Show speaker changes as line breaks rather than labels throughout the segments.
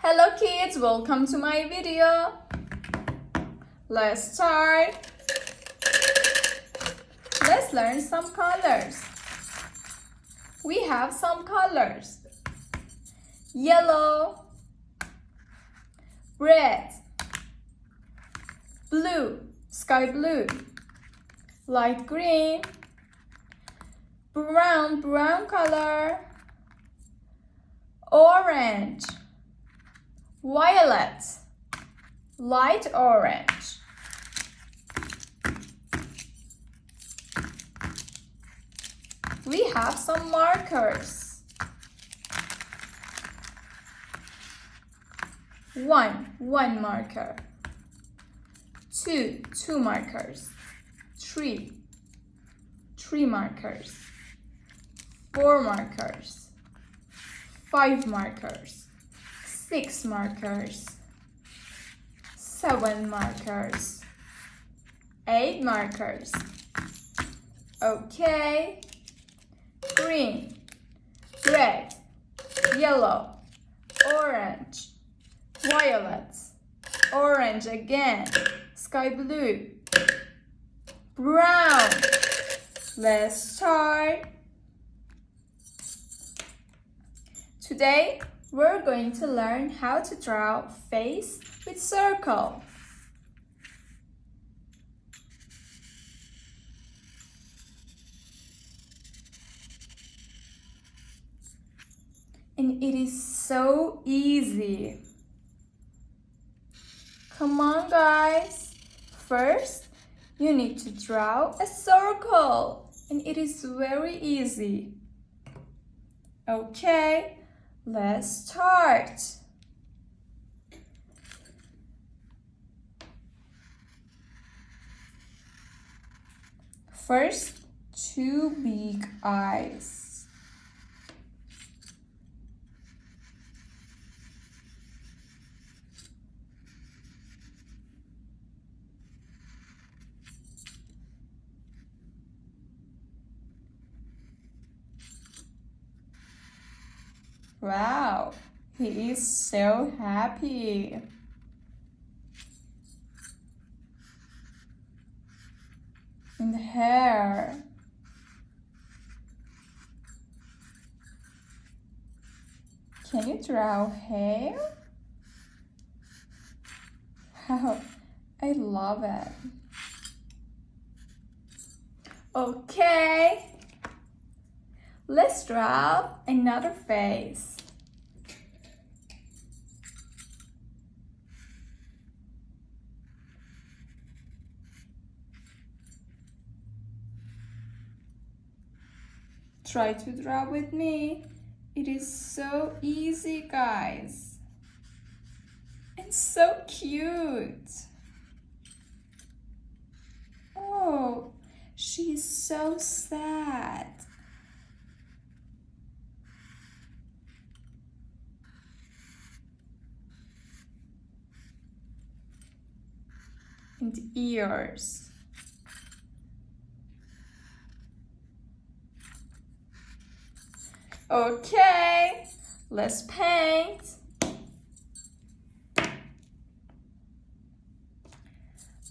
Hello kids, welcome to my video. Let's start. Let's learn some colors. We have some colors. Yellow, red, blue, sky blue, light green, brown color, orange, violet, light orange. We have some markers. One marker. Two markers. Three markers. 4 markers. 5 markers. 6 markers. 7 markers. 8 markers. Okay. Green, red, yellow, orange, violet, orange again, sky blue, brown. Let's start. Today, we're going to learn how to draw face with circle. And it is so easy. Come on, guys. First, you need to draw a circle. And it is very easy. Okay, let's start. First, 2 big eyes. Wow, he is so happy. And hair. Can you draw hair? Wow, I love it. Okay. Let's draw another face. Try to draw with me. It is so easy, guys. And so cute. Oh, she's so sad. And ears. Okay, let's paint.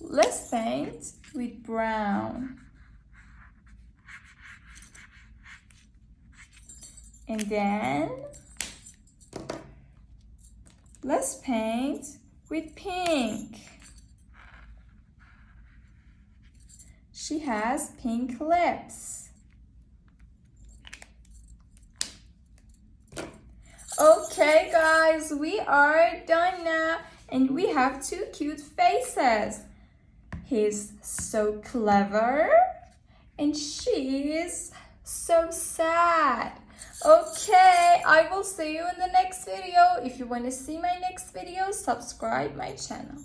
Let's paint with brown. And then let's paint with pink. She has pink lips. Okay, guys, we are done now. And we have 2 cute faces. He's so clever. And she is so sad. Okay, I will see you in the next video. If you want to see my next video, subscribe my channel.